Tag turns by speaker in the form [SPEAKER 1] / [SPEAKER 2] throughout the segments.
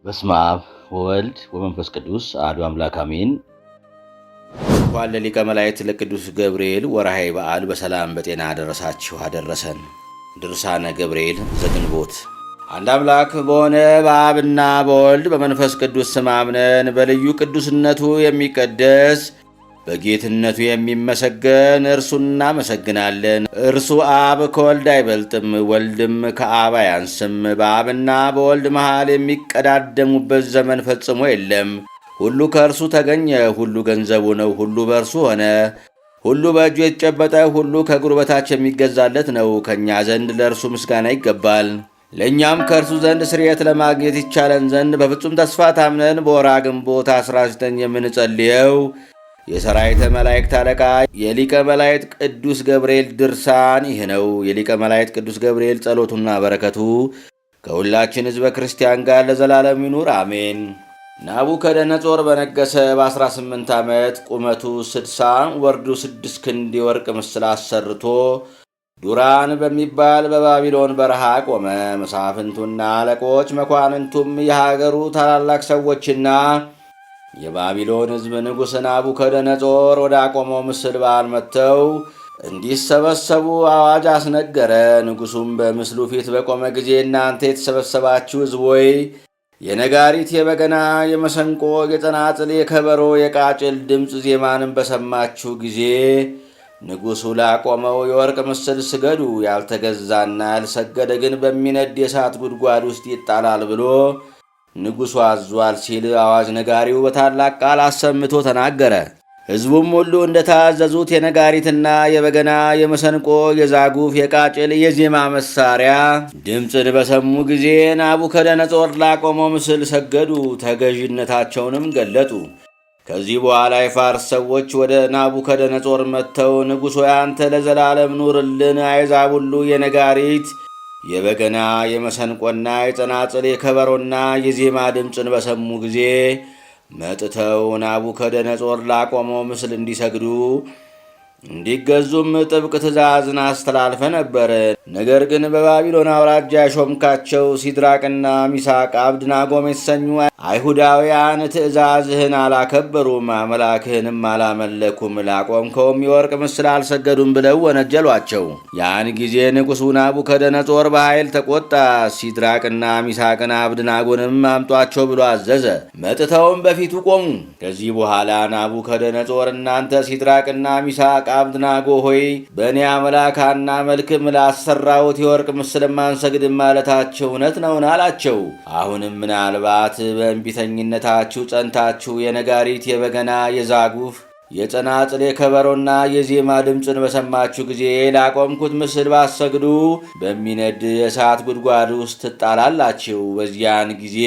[SPEAKER 1] በስመ አብ ወወልድ ወመንፈስ ቅዱስ አሐዱ አምላክ አሜን። እንኳን ለሊቀ መላእክት ለቅዱስ ገብርኤል ወርኃዊ በዓል በሰላም በጤና አደረሳችሁ አደረሰን። ድርሳነ ገብርኤል ዘግንቦት። አንድ አምላክ በሆነ በአብና በወልድ በመንፈስ ቅዱስ ስም አምነን በልዩ ቅዱስነቱ የሚቀደስ በጌትነቱ የሚመሰገን እርሱን እናመሰግናለን። እርሱ አብ ከወልድ አይበልጥም፣ ወልድም ከአብ አያንስም። በአብና በወልድ መሃል የሚቀዳደሙበት ዘመን ፈጽሞ የለም። ሁሉ ከእርሱ ተገኘ፣ ሁሉ ገንዘቡ ነው፣ ሁሉ በእርሱ ሆነ። ሁሉ በእጁ የተጨበጠ፣ ሁሉ ከእግሩ በታች የሚገዛለት ነው። ከእኛ ዘንድ ለእርሱ ምስጋና ይገባል። ለእኛም ከእርሱ ዘንድ ስርየት ለማግኘት ይቻለን ዘንድ በፍጹም ተስፋ ታምነን በወርኃ ግንቦት 19 የምንጸልየው የሰራዊተ መላእክት አለቃ የሊቀ መላእክት ቅዱስ ገብርኤል ድርሳን ይህ ነው። የሊቀ መላእክት ቅዱስ ገብርኤል ጸሎቱና በረከቱ ከሁላችን ሕዝበ ክርስቲያን ጋር ለዘላለም ይኑር አሜን። ናቡከደነጾር በነገሰ በ18 ዓመት ቁመቱ 60 ወርዱ 6 ክንድ የወርቅ ምስል አሰርቶ ዱራን በሚባል በባቢሎን በረሃ ቆመ። መሳፍንቱና አለቆች መኳንንቱም የሀገሩ ታላላቅ ሰዎችና የባቢሎን ሕዝብ ንጉሥ ናቡከደነጾር ወደ አቆመው ምስል በዓል መጥተው እንዲሰበሰቡ አዋጅ አስነገረ። ንጉሡም በምስሉ ፊት በቆመ ጊዜ እናንተ የተሰበሰባችሁ ሕዝብ ሆይ የነጋሪት፣ የበገና፣ የመሰንቆ፣ የጸናጽል፣ የከበሮ፣ የቃጭል ድምፅ ዜማንም በሰማችሁ ጊዜ ንጉሡ ላቆመው የወርቅ ምስል ስገዱ። ያልተገዛና ያልሰገደ ግን በሚነድ የእሳት ጉድጓድ ውስጥ ይጣላል ብሎ ንጉሡ አዟል ሲል አዋጅ ነጋሪው በታላቅ ቃል አሰምቶ ተናገረ። ሕዝቡም ሁሉ እንደታዘዙት የነጋሪትና የበገና፣ የመሰንቆ፣ የዛጉፍ፣ የቃጭል፣ የዜማ መሳሪያ ድምፅን በሰሙ ጊዜ ናቡከደነጾር ላቆመው ምስል ሰገዱ፣ ተገዥነታቸውንም ገለጡ። ከዚህ በኋላ የፋርስ ሰዎች ወደ ናቡከደነጾር መጥተው ንጉሥ ሆይ አንተ ለዘላለም ኑርልን፣ አሕዛብ ሁሉ የነጋሪት፣ የበገና፣ የመሰንቆና የጸናጽል፣ የከበሮና የዜማ ድምፅን በሰሙ ጊዜ መጥተው ናቡከደነጾር ላቆመው ምስል እንዲሰግዱ እንዲገዙም ጥብቅ ትእዛዝን አስተላልፈ ነበር። ነገር ግን በባቢሎን አውራጃ የሾምካቸው ሲድራቅና ሚሳቅ አብድናጎም የተሰኙ አይሁዳውያን ትእዛዝህን አላከበሩም፣ አምላክህንም አላመለኩም፣ ላቆምከውም የወርቅ ምስል አልሰገዱም ብለው ወነጀሏቸው። ያን ጊዜ ንጉሡ ናቡከደነጾር በኃይል ተቆጣ። ሲድራቅና ሚሳቅን አብድናጎንም አምጧቸው ብሎ አዘዘ። መጥተውም በፊቱ ቆሙ። ከዚህ በኋላ ናቡከደነጾር እናንተ ሲድራቅና ሚሳቅ አብድናጎ ሆይ በእኔ አምላክ አናመልክም፣ ላሰራሁት የወርቅ ምስልም አንሰግድም ማለታቸው እውነት ነውን? አላቸው። አሁንም ምናልባት በእንቢተኝነታችሁ ጸንታችሁ የነጋሪት፣ የበገና፣ የዛጉፍ፣ የጸናጽል፣ የከበሮና የዜማ ድምፅን በሰማችሁ ጊዜ ላቆምኩት ምስል ባሰግዱ በሚነድ የእሳት ጉድጓድ ውስጥ ትጣላላችሁ። በዚያን ጊዜ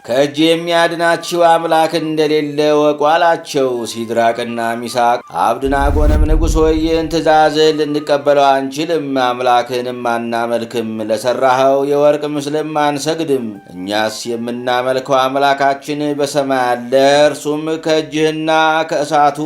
[SPEAKER 1] ከእጅ የሚያድናችሁ አምላክ እንደሌለ ወቁ አላቸው። ሲድራቅና ሚሳቅ አብድናጎንም ንጉሥ ሆይ ይህን ትእዛዝህን ልንቀበለው አንችልም፣ አምላክህንም አናመልክም፣ ለሠራኸው የወርቅ ምስልም አንሰግድም። እኛስ የምናመልከው አምላካችን በሰማይ አለ፣ እርሱም ከእጅህና ከእሳቱ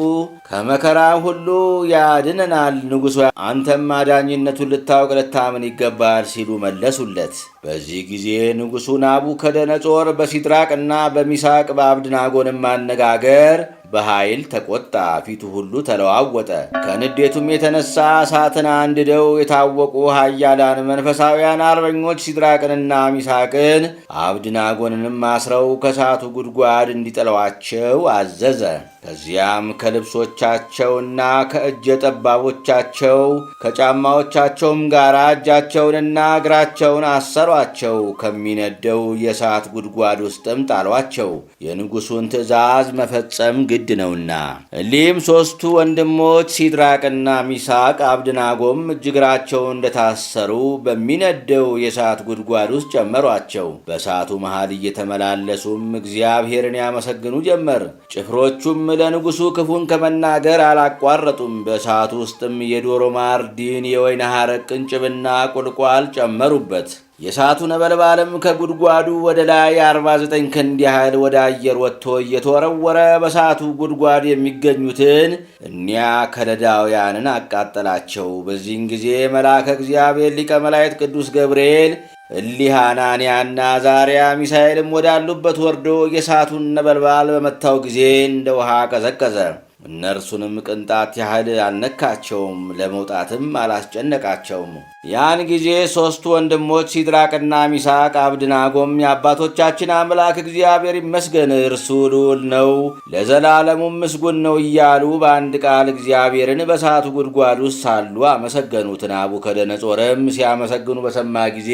[SPEAKER 1] ከመከራ ሁሉ ያድነናል። ንጉሥ አንተም አዳኝነቱን ልታውቅ ልታምን ይገባል ሲሉ መለሱለት። በዚህ ጊዜ ንጉሡ ናቡከደነጾር በሲድራቅና በሚሳቅ በአብድናጎንም አነጋገር በኃይል ተቆጣ። ፊቱ ሁሉ ተለዋወጠ። ከንዴቱም የተነሳ እሳትን አንድደው የታወቁ ኃያላን መንፈሳውያን አርበኞች ሲድራቅንና ሚሳቅን አብድናጎንንም አስረው ከእሳቱ ጉድጓድ እንዲጥለዋቸው አዘዘ። ከዚያም ከልብሶቻቸውና ከእጀ ጠባቦቻቸው ከጫማዎቻቸውም ጋር እጃቸውንና እግራቸውን አሰሯቸው። ከሚነደው የእሳት ጉድጓድ ውስጥም ጣሏቸው። የንጉሡን ትእዛዝ መፈጸም ግድ ነውና። እሊህም ሦስቱ ወንድሞች ሲድራቅና ሚሳቅ አብድናጎም እጅግራቸው እንደታሰሩ በሚነደው የእሳት ጉድጓድ ውስጥ ጨመሯቸው። በእሳቱ መሃል እየተመላለሱም እግዚአብሔርን ያመሰግኑ ጀመር። ጭፍሮቹም ለንጉሡ ክፉን ከመናገር አላቋረጡም። በእሳቱ ውስጥም የዶሮ ማር፣ ዲን፣ የወይን ሐረግ ቅንጭብና ቁልቋል ጨመሩበት። የእሳቱ ነበልባልም ከጉድጓዱ ወደ ላይ 49 ክንድ ያህል ወደ አየር ወጥቶ እየተወረወረ በእሳቱ ጉድጓድ የሚገኙትን እኒያ ከለዳውያንን አቃጠላቸው። በዚህን ጊዜ መልአከ እግዚአብሔር ሊቀ መላእክት ቅዱስ ገብርኤል እሊህ ሐናንያና አዛርያ ሚሳኤልም ወዳሉበት ወርዶ የእሳቱን ነበልባል በመታው ጊዜ እንደ ውሃ ቀዘቀዘ። እነርሱንም ቅንጣት ያህል አልነካቸውም፣ ለመውጣትም አላስጨነቃቸውም። ያን ጊዜ ሦስቱ ወንድሞች ሲድራቅና ሚሳቅ አብድናጎም የአባቶቻችን አምላክ እግዚአብሔር ይመስገን፣ እርሱ ልዑል ነው፣ ለዘላለሙም ምስጉን ነው እያሉ በአንድ ቃል እግዚአብሔርን በእሳቱ ጉድጓድ ውስጥ ሳሉ አመሰገኑት። ናቡከደነጾርም ሲያመሰግኑ በሰማ ጊዜ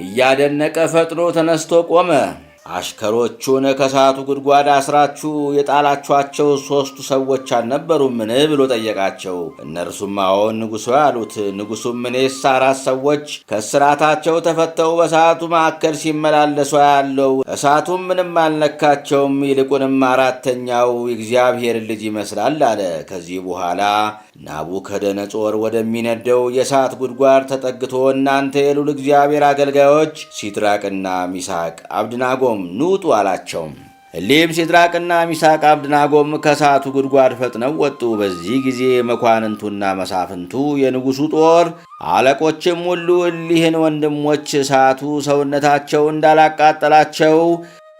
[SPEAKER 1] እያደነቀ ፈጥኖ ተነስቶ ቆመ። አሽከሮቹን ከእሳቱ ጉድጓድ አስራችሁ የጣላችኋቸው 3ቱ ሰዎች አልነበሩምን ብሎ ጠየቃቸው። እነርሱም አዎን ንጉሡ አሉት። ንጉሡም እኔስ 4 ሰዎች ከእስራታቸው ተፈተው በእሳቱ መካከል ሲመላለሱ ያለው፣ እሳቱም ምንም አልነካቸውም፣ ይልቁንም 4ተኛው የእግዚአብሔር ልጅ ይመስላል አለ። ከዚህ በኋላ ናቡከደነጾር ወደሚነደው የእሳት ጉድጓድ ተጠግቶ እናንተ የልዑል እግዚአብሔር አገልጋዮች ሲድራቅና ሚሳቅ አብድናጎም ኑጡ አላቸው። እሊህም ሲድራቅና ሚሳቅ አብድናጎም ከእሳቱ ጉድጓድ ፈጥነው ወጡ። በዚህ ጊዜ መኳንንቱና መሳፍንቱ፣ የንጉሡ ጦር አለቆችም ሁሉ እሊህን ወንድሞች እሳቱ ሰውነታቸው እንዳላቃጠላቸው፣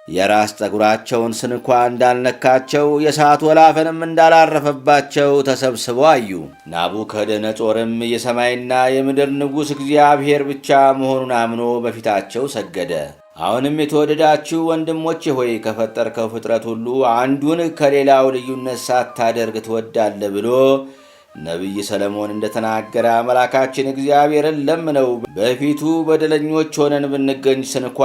[SPEAKER 1] የራስ ጠጉራቸውን ስንኳ እንዳልነካቸው፣ የእሳት ወላፈንም እንዳላረፈባቸው ተሰብስበው አዩ። ናቡከደነጾርም የሰማይና የምድር ንጉሥ እግዚአብሔር ብቻ መሆኑን አምኖ በፊታቸው ሰገደ። አሁንም የተወደዳችሁ ወንድሞቼ ሆይ ከፈጠርከው ፍጥረት ሁሉ አንዱን ከሌላው ልዩነት ሳታደርግ ትወዳለህ ብሎ ነቢይ ሰለሞን እንደተናገረ አምላካችን እግዚአብሔርን ለምነው። በፊቱ በደለኞች ሆነን ብንገኝ ስንኳ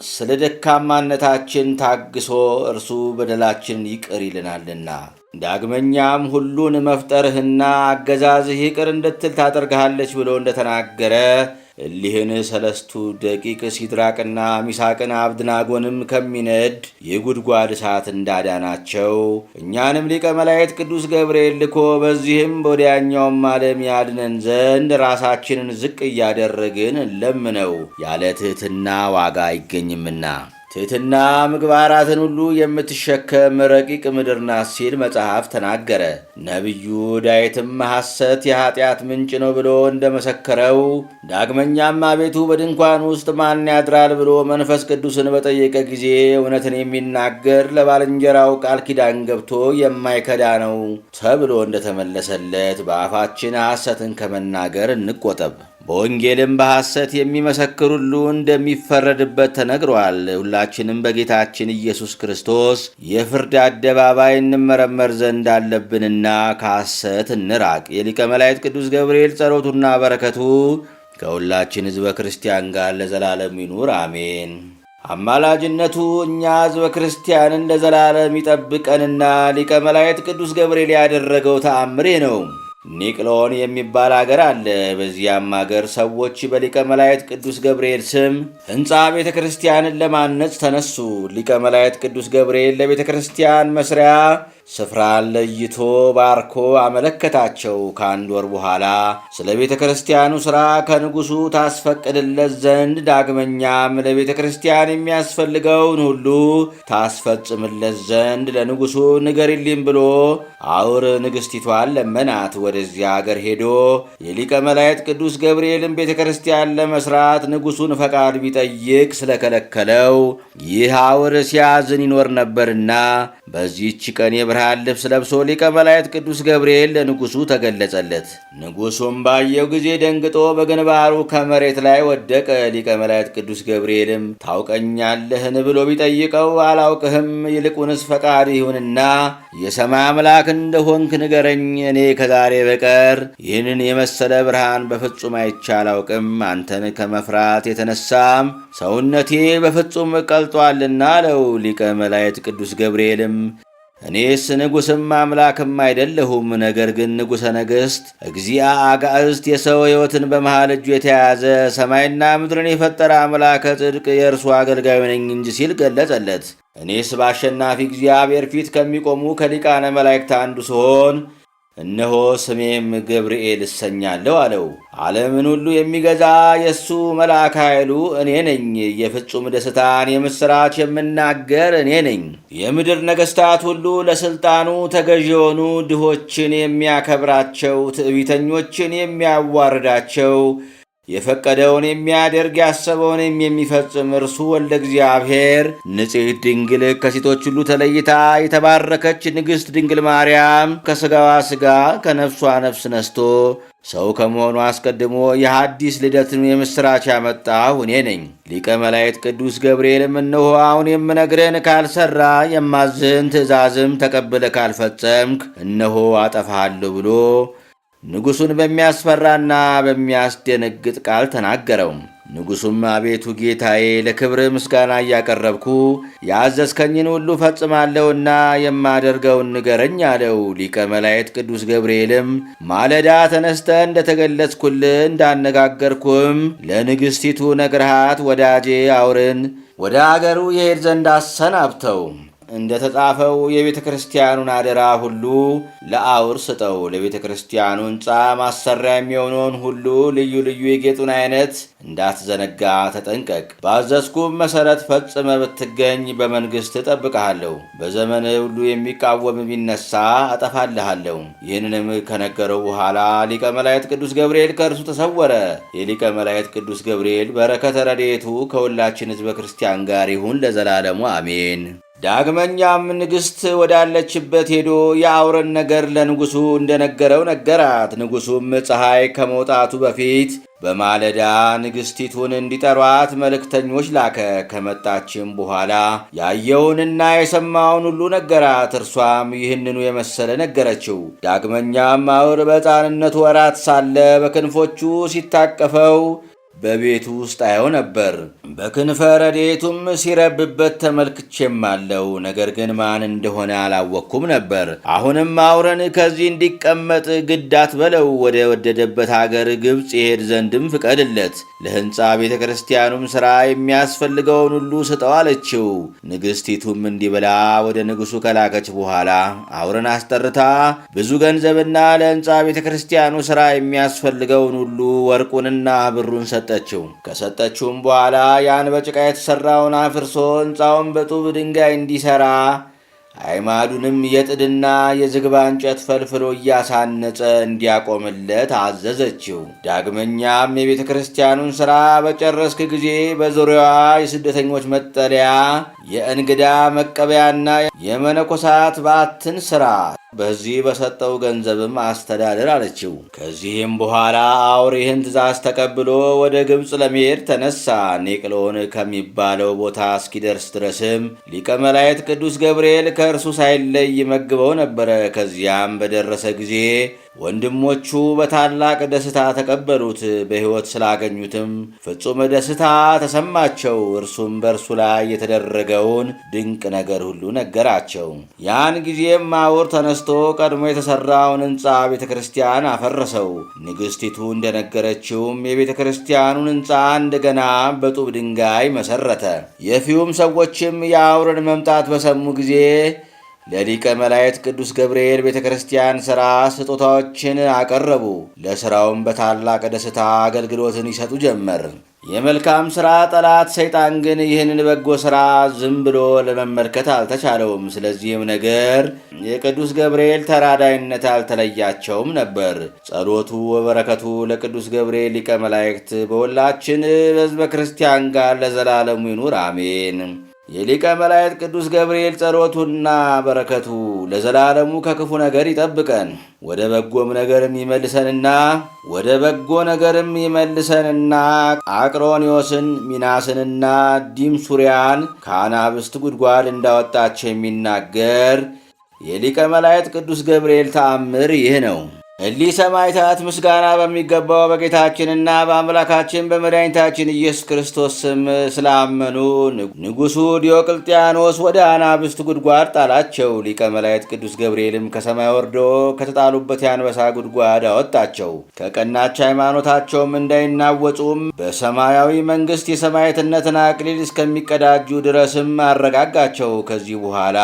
[SPEAKER 1] ስለ ደካማነታችን ታግሶ እርሱ በደላችንን ይቅር ይልናልና። ዳግመኛም ሁሉን መፍጠርህና አገዛዝህ ይቅር እንድትል ታደርግሃለች ብሎ እንደተናገረ እሊህን 3ቱ ደቂቅ ሲድራቅና ሚሳቅን አብድናጎንም ከሚነድ የጉድጓድ እሳት እንዳዳናቸው እኛንም ሊቀ መላእክት ቅዱስ ገብርኤል ልኮ በዚህም በወዲያኛውም ዓለም ያድነን ዘንድ ራሳችንን ዝቅ እያደረግን ለምነው፣ ያለ ትሕትና ዋጋ አይገኝምና። ትሕትና ምግባራትን ሁሉ የምትሸከም ረቂቅ ምድር ናት ሲል መጽሐፍ ተናገረ። ነቢዩ ዳዊትም ሐሰት የኀጢአት ምንጭ ነው ብሎ እንደመሰከረው፣ ዳግመኛም አቤቱ በድንኳን ውስጥ ማን ያድራል ብሎ መንፈስ ቅዱስን በጠየቀ ጊዜ እውነትን የሚናገር ለባልንጀራው ቃል ኪዳን ገብቶ የማይከዳ ነው ተብሎ እንደተመለሰለት በአፋችን ሐሰትን ከመናገር እንቆጠብ። በወንጌልም በሐሰት የሚመሰክር ሁሉ እንደሚፈረድበት ተነግሯል። ሁላችንም በጌታችን ኢየሱስ ክርስቶስ የፍርድ አደባባይ እንመረመር ዘንድ አለብንና ከሐሰት እንራቅ። የሊቀ መላእክት ቅዱስ ገብርኤል ጸሎቱና በረከቱ ከሁላችን ሕዝበ ክርስቲያን ጋር ለዘላለም ይኑር አሜን። አማላጅነቱ እኛ ሕዝበ ክርስቲያንን ለዘላለም ይጠብቀንና ሊቀ መላእክት ቅዱስ ገብርኤል ያደረገው ተአምሬ ነው። ኒቅሎን የሚባል አገር አለ። በዚያም አገር ሰዎች በሊቀ መላእክት ቅዱስ ገብርኤል ስም ሕንፃ ቤተ ክርስቲያንን ለማነጽ ተነሱ። ሊቀ መላእክት ቅዱስ ገብርኤል ለቤተ ክርስቲያን መስሪያ ስፍራን ለይቶ ባርኮ አመለከታቸው። ከ1 ወር በኋላ ስለ ቤተ ክርስቲያኑ ሥራ ከንጉሡ ታስፈቅድለት ዘንድ ዳግመኛም ለቤተ ክርስቲያን የሚያስፈልገውን ሁሉ ታስፈጽምለት ዘንድ ለንጉሡ ንገሪልኝ ብሎ አውር ንግሥቲቷን ለመናት። ወደዚያ አገር ሄዶ የሊቀ መላእክት ቅዱስ ገብርኤልን ቤተ ክርስቲያን ለመሥራት ንጉሡን ፈቃድ ቢጠይቅ ስለከለከለው ይህ አውር ሲያዝን ይኖር ነበርና በዚህች ቀን የብርሃን ልብስ ለብሶ ሊቀ መላእክት ቅዱስ ገብርኤል ለንጉሡ ተገለጸለት። ንጉሡም ባየው ጊዜ ደንግጦ በግንባሩ ከመሬት ላይ ወደቀ። ሊቀ መላእክት ቅዱስ ገብርኤልም ታውቀኛለህን ብሎ ቢጠይቀው አላውቅህም፣ ይልቁንስ ፈቃድ ይሁንና የሰማይ አምላክ እንደሆንክ ንገረኝ። እኔ ከዛሬ በቀር ይህንን የመሰለ ብርሃን በፍጹም አይቼ አላውቅም። አንተን ከመፍራት የተነሳም ሰውነቴ በፍጹም ቀልጧልና አለው። ሊቀ መላእክት ቅዱስ ገብርኤልም እኔስ ንጉሥም አምላክም አይደለሁም፣ ነገር ግን ንጉሠ ነገሥት እግዚአ አጋዕዝት የሰው ሕይወትን በመሃል እጁ የተያዘ ሰማይና ምድርን የፈጠረ አምላከ ጽድቅ የእርሱ አገልጋዩ ነኝ እንጂ ሲል ገለጸለት። እኔስ በአሸናፊ እግዚአብሔር ፊት ከሚቆሙ ከሊቃነ መላእክት አንዱ ስሆን እነሆ ስሜም ገብርኤል እሰኛለሁ አለው። ዓለምን ሁሉ የሚገዛ የእሱ መልአክ ኃይሉ እኔ ነኝ። የፍጹም ደስታን የምሥራች የምናገር እኔ ነኝ። የምድር ነገሥታት ሁሉ ለሥልጣኑ ተገዥ የሆኑ ድሆችን የሚያከብራቸው፣ ትዕቢተኞችን የሚያዋርዳቸው፣ የፈቀደውን የሚያደርግ ያሰበውንም የሚፈጽም እርሱ ወልደ እግዚአብሔር ንጽሕት ድንግል ከሴቶች ሁሉ ተለይታ የተባረከች ንግሥት ድንግል ማርያም ከሥጋዋ ሥጋ ከነፍሷ ነፍስ ነስቶ ሰው ከመሆኑ አስቀድሞ የሐዲስ ልደትን የምሥራች ያመጣሁ እኔ ነኝ። ሊቀ መላእክት ቅዱስ ገብርኤልም እነሆ አሁን የምነግርህን ካልሠራ የማዝህን ትእዛዝም ተቀብለ ካልፈጸምክ እነሆ አጠፋሃለሁ ብሎ ንጉሡን በሚያስፈራና በሚያስደነግጥ ቃል ተናገረው። ንጉሡም አቤቱ ጌታዬ፣ ለክብር ምስጋና እያቀረብኩ ያዘዝከኝን ሁሉ ፈጽማለሁና የማደርገውን ንገረኝ አለው። ሊቀ መላእክት ቅዱስ ገብርኤልም ማለዳ ተነስተ እንደተገለጽኩልህ እንዳነጋገርኩም ለንግሥቲቱ ነግርሃት ወዳጄ አውርን ወደ አገሩ የሄድ ዘንድ አሰናብተው። እንደ ተጻፈው የቤተ ክርስቲያኑን አደራ ሁሉ ለአውር ስጠው። ለቤተ ክርስቲያኑ ሕንፃ ማሰሪያ የሚሆነውን ሁሉ ልዩ ልዩ የጌጡን አይነት እንዳትዘነጋ ተጠንቀቅ። ባዘዝኩም መሠረት ፈጽመ ብትገኝ በመንግሥት እጠብቅሃለሁ። በዘመን ሁሉ የሚቃወም ቢነሣ አጠፋልሃለሁ። ይህንንም ከነገረው በኋላ ሊቀ መላእክት ቅዱስ ገብርኤል ከእርሱ ተሰወረ። የሊቀ መላእክት ቅዱስ ገብርኤል በረከተ ረድኤቱ ከሁላችን ሕዝበ ክርስቲያን ጋር ይሁን ለዘላለሙ አሜን። ዳግመኛም ንግሥት ወዳለችበት ሄዶ የአውረን ነገር ለንጉሡ እንደነገረው ነገራት። ንጉሡም ፀሐይ ከመውጣቱ በፊት በማለዳ ንግሥቲቱን እንዲጠሯት መልእክተኞች ላከ። ከመጣችም በኋላ ያየውንና የሰማውን ሁሉ ነገራት። እርሷም ይህንኑ የመሰለ ነገረችው። ዳግመኛም አውር በሕፃንነቱ ወራት ሳለ በክንፎቹ ሲታቀፈው በቤቱ ውስጥ አየው ነበር። በክንፈ ረድኤቱም ሲረብበት ተመልክቼም አለው። ነገር ግን ማን እንደሆነ አላወቅኩም ነበር። አሁንም አውረን ከዚህ እንዲቀመጥ ግድ አትበለው፣ ወደ ወደደበት አገር ግብፅ ይሄድ ዘንድም ፍቀድለት። ለሕንፃ ቤተ ክርስቲያኑም ሥራ የሚያስፈልገውን ሁሉ ስጠው አለችው። ንግሥቲቱም እንዲበላ ወደ ንጉሡ ከላከች በኋላ አውረን አስጠርታ ብዙ ገንዘብና ለሕንፃ ቤተ ክርስቲያኑ ሥራ የሚያስፈልገውን ሁሉ ወርቁንና ብሩን ከሰጠችውም በኋላ ያን በጭቃ የተሠራውን አፍርሶ ሕንፃውን በጡብ ድንጋይ እንዲሠራ አይማዱንም የጥድና የዝግባ እንጨት ፈልፍሎ እያሳነጸ እንዲያቆምለት አዘዘችው። ዳግመኛም የቤተ ክርስቲያኑን ሥራ በጨረስክ ጊዜ በዙሪያዋ የስደተኞች መጠለያ፣ የእንግዳ መቀበያና የመነኮሳት በዓትን ሥራ፣ በዚህ በሰጠው ገንዘብም አስተዳደር አለችው። ከዚህም በኋላ አውር ይህን ትእዛዝ ተቀብሎ ወደ ግብፅ ለመሄድ ተነሳ። ኔቅሎን ከሚባለው ቦታ እስኪደርስ ድረስም ሊቀ መላእክት ቅዱስ ገብርኤል ከእርሱ ሳይለይ ይመግበው ነበረ። ከዚያም በደረሰ ጊዜ ወንድሞቹ በታላቅ ደስታ ተቀበሉት። በሕይወት ስላገኙትም ፍጹም ደስታ ተሰማቸው። እርሱም በእርሱ ላይ የተደረገውን ድንቅ ነገር ሁሉ ነገራቸው። ያን ጊዜም አውር ተነስቶ ቀድሞ የተሠራውን ሕንፃ ቤተ ክርስቲያን አፈረሰው። ንግሥቲቱ እንደነገረችውም የቤተ ክርስቲያኑን ሕንፃ እንደገና በጡብ ድንጋይ መሠረተ። የፊዩም ሰዎችም የአውርን መምጣት በሰሙ ጊዜ ለሊቀ መላእክት ቅዱስ ገብርኤል ቤተ ክርስቲያን ሥራ ስጦታዎችን አቀረቡ። ለሥራውም በታላቅ ደስታ አገልግሎትን ይሰጡ ጀመር። የመልካም ሥራ ጠላት ሰይጣን ግን ይህንን በጎ ሥራ ዝም ብሎ ለመመልከት አልተቻለውም። ስለዚህም ነገር የቅዱስ ገብርኤል ተራዳይነት አልተለያቸውም ነበር። ጸሎቱ ወበረከቱ ለቅዱስ ገብርኤል ሊቀ መላእክት በሁላችን በሕዝበ ክርስቲያን ጋር ለዘላለሙ ይኑር አሜን። የሊቀ መላእክት ቅዱስ ገብርኤል ጸሎቱና በረከቱ ለዘላለሙ ከክፉ ነገር ይጠብቀን፣ ወደ በጎም ነገርም ይመልሰንና አቅሮኒዮስን ሚናስንና ዲምሱሪያን ከአናብስት ጉድጓድ እንዳወጣቸው የሚናገር የሊቀ መላእክት ቅዱስ ገብርኤል ተአምር ይህ ነው። እሊህ ሰማዕታት ምስጋና በሚገባው በጌታችንና በአምላካችን በመድኃኒታችን ኢየሱስ ክርስቶስ ስም ስላመኑ ንጉሡ ዲዮቅልጥያኖስ ወደ አናብስት ጉድጓድ ጣላቸው። ሊቀ መላእክት ቅዱስ ገብርኤልም ከሰማይ ወርዶ ከተጣሉበት የአንበሳ ጉድጓድ አወጣቸው። ከቀናች ሃይማኖታቸውም እንዳይናወጹም በሰማያዊ መንግሥት የሰማዕትነትን አክሊል እስከሚቀዳጁ ድረስም አረጋጋቸው። ከዚህ በኋላ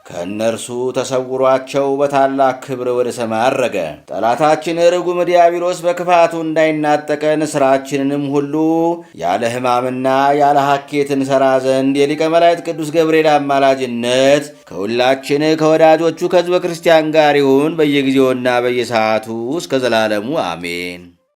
[SPEAKER 1] ከእነርሱ ተሰውሯቸው በታላቅ ክብር ወደ ሰማይ አረገ። ጠላታችን ርጉም ዲያብሎስ በክፋቱ እንዳይናጠቀን ሥራችንንም ሁሉ ያለ ሕማምና ያለ ሐኬት እንሠራ ዘንድ የሊቀ መላእክት ቅዱስ ገብርኤል አማላጅነት ከሁላችን ከወዳጆቹ ከሕዝበ ክርስቲያን ጋር ይሁን በየጊዜውና በየሰዓቱ እስከ ዘላለሙ አሜን።